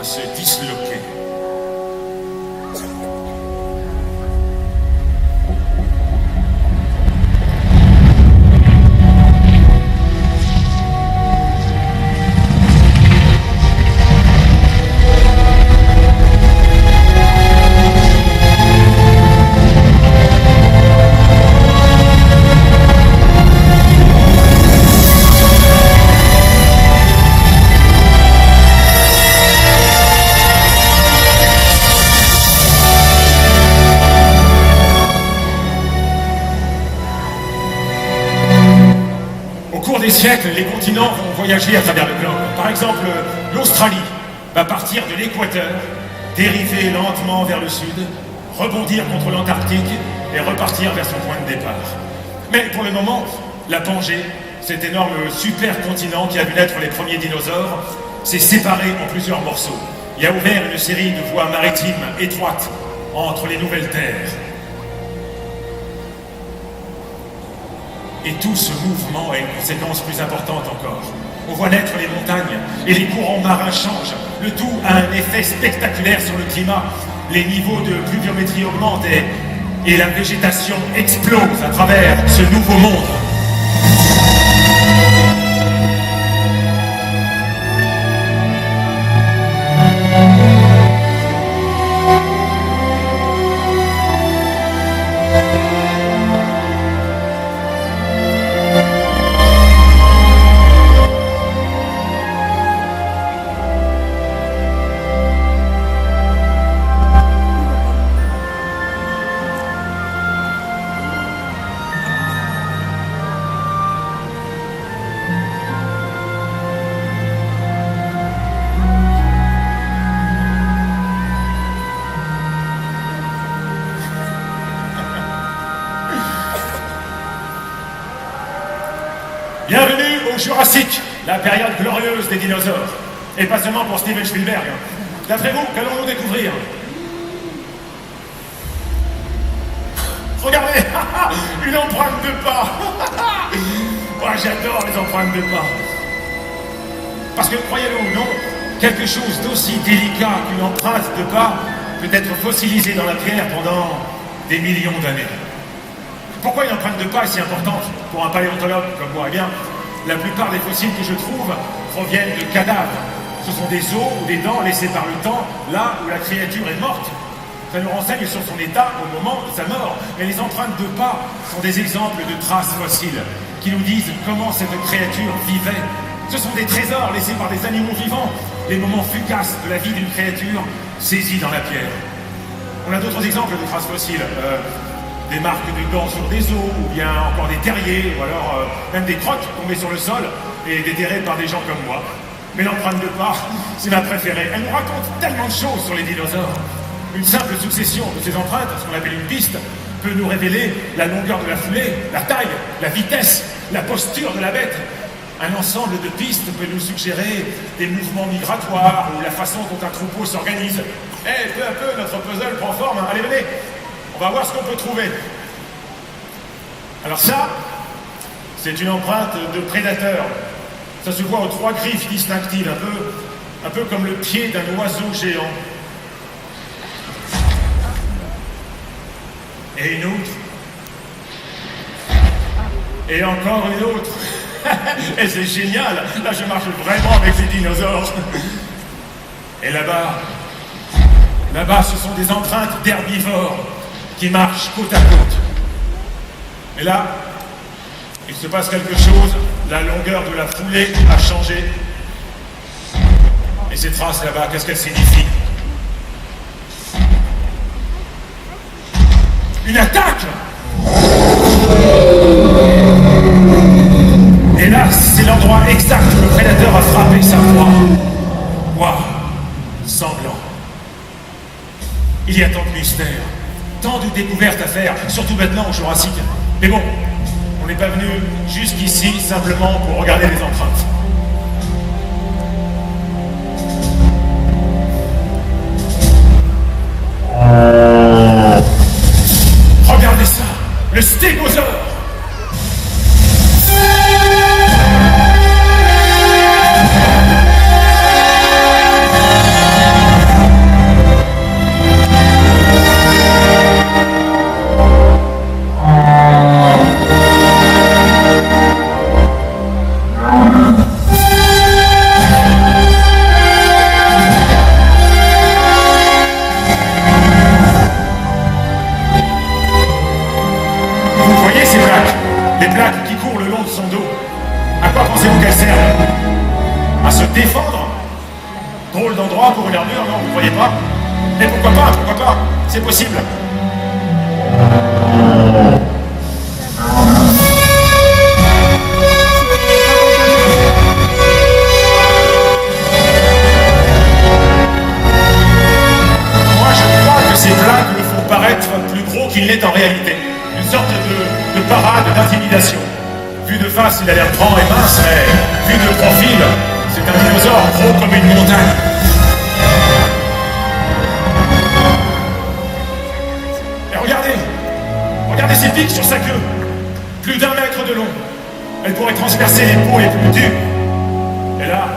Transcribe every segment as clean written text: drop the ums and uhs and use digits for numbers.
à se disloquer. Des siècles, les continents vont voyager à travers le globe. Par exemple, l'Australie va partir de l'équateur, dériver lentement vers le sud, rebondir contre l'Antarctique et repartir vers son point de départ. Mais pour le moment, la Pangée, cet énorme supercontinent qui a vu naître les premiers dinosaures, s'est séparé en plusieurs morceaux. Il a ouvert une série de voies maritimes étroites entre les nouvelles terres. Et tout ce mouvement a une conséquence plus importante encore. On voit naître les montagnes et les courants marins changent. Le tout a un effet spectaculaire sur le climat. Les niveaux de pluviométrie augmentent et la végétation explose à travers ce nouveau monde. Bienvenue au Jurassique, la période glorieuse des dinosaures. Et pas seulement pour Steven Spielberg. D'après vous, qu'allons-nous découvrir? Regardez, une empreinte de pas. Moi, j'adore les empreintes de pas. Parce que, croyez-le ou non, quelque chose d'aussi délicat qu'une empreinte de pas peut être fossilisé dans la pierre pendant des millions d'années. Pourquoi une empreinte de pas est si importante pour un paléontologue comme moi? Eh bien, la plupart des fossiles que je trouve proviennent de cadavres. Ce sont des os ou des dents laissés par le temps, là où la créature est morte. Ça nous renseigne sur son état au moment de sa mort. Mais les empreintes de pas sont des exemples de traces fossiles qui nous disent comment cette créature vivait. Ce sont des trésors laissés par des animaux vivants, les moments fugaces de la vie d'une créature saisie dans la pierre. On a d'autres exemples de traces fossiles. Des marques de dents sur des os, ou bien encore des terriers, ou alors même des crottes tombées sur le sol et déterrées par des gens comme moi. Mais l'empreinte de pas, c'est ma préférée. Elle nous raconte tellement de choses sur les dinosaures. Une simple succession de ces empreintes, ce qu'on appelle une piste, peut nous révéler la longueur de la foulée, la taille, la vitesse, la posture de la bête. Un ensemble de pistes peut nous suggérer des mouvements migratoires ou la façon dont un troupeau s'organise. Et peu à peu, notre puzzle prend forme. Allez, venez, on va voir ce qu'on peut trouver. Alors ça, c'est une empreinte de prédateur. Ça se voit aux trois griffes distinctives, un peu comme le pied d'un oiseau géant. Et une autre. Et encore une autre. Et c'est génial. Là, je marche vraiment avec ces dinosaures. Et là-bas, ce sont des empreintes d'herbivores qui marchent côte à côte. Et là, il se passe quelque chose. La longueur de la foulée a changé. Et ces traces là-bas, qu'est-ce qu'elles signifient? Une attaque! Et là, c'est l'endroit exact où le prédateur a frappé sa proie. Waouh! Sanglant. Il y a tant de mystères, tant de découvertes à faire, surtout maintenant au Jurassique. Mais bon, on n'est pas venu jusqu'ici simplement pour regarder les empreintes. Regardez ça, le stégosaure. Drôle d'endroit pour une armure, non, vous croyez pas? Mais pourquoi pas, c'est possible. Moi, je crois que ces blagues le font paraître plus gros qu'il n'est en réalité. Une sorte de parade d'intimidation. Vu de face, il a l'air grand et mince, mais vu de profil, c'est un dinosaure gros comme une montagne. Et regardez ces pics sur sa queue. Plus d'1 mètre de long. Elle pourrait transpercer les peaux les plus dures. Et là,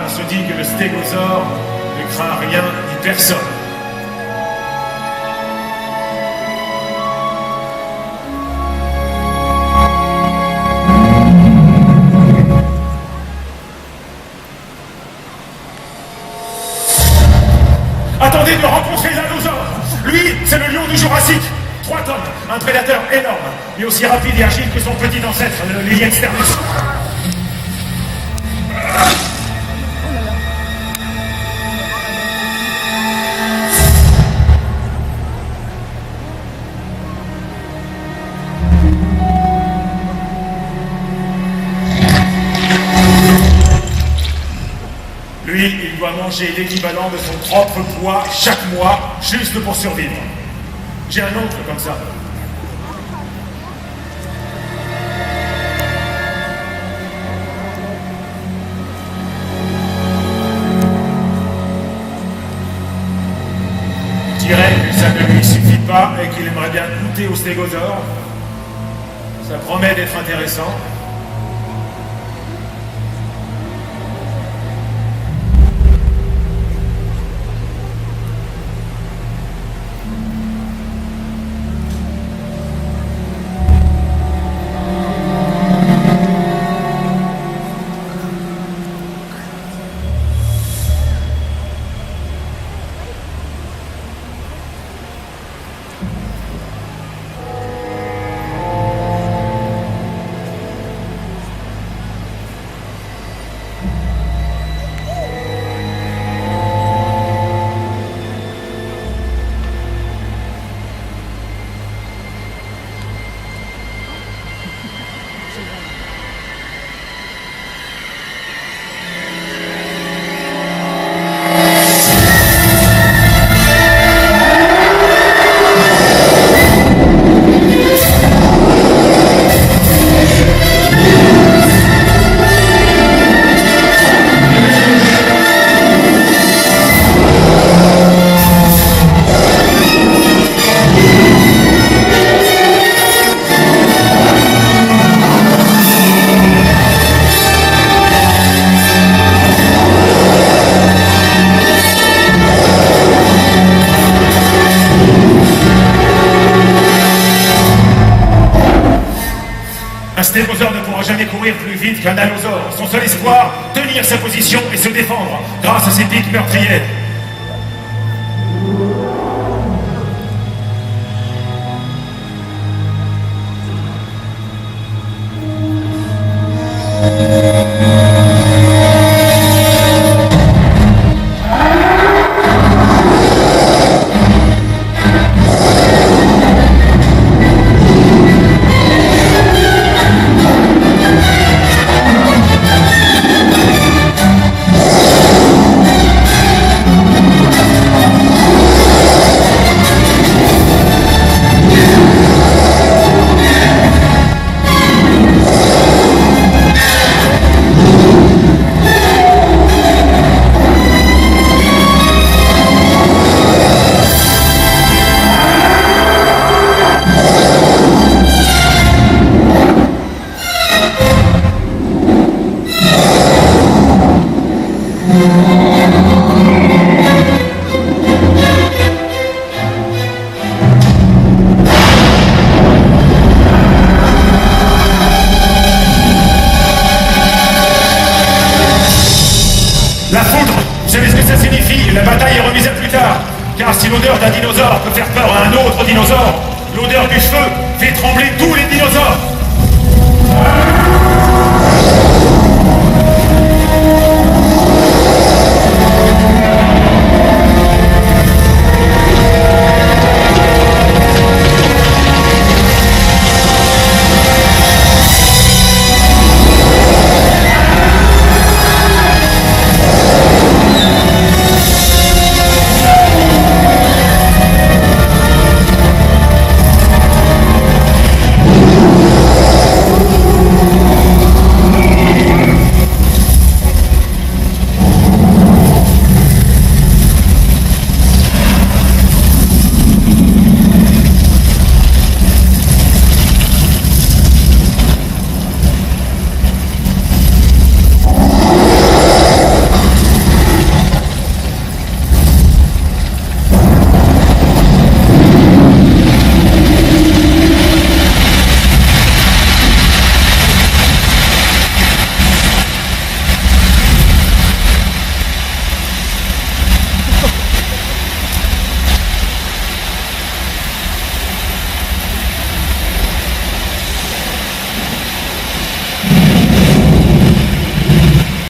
on se dit que le stégosaure ne craint rien ni personne. Attendez de rencontrer l'allosaure. Lui, c'est le lion du Jurassique. 3 tonnes, un prédateur énorme, mais aussi rapide et agile que son petit ancêtre, le Liliensternus. Lui, il doit manger l'équivalent de son propre poids chaque mois, juste pour survivre. J'ai un oncle comme ça. Je dirais que ça ne lui suffit pas et qu'il aimerait bien goûter au stégosaure. Ça promet d'être intéressant. Un stégosaure ne pourra jamais courir plus vite qu'un allosaure. Son seul espoir, tenir sa position et se défendre grâce à ses pics meurtriers. La foudre, vous savez ce que ça signifie? La bataille est remise à plus tard. Car si l'odeur d'un dinosaure peut faire peur à un autre dinosaure, l'odeur du feu fait trembler tous les dinosaures.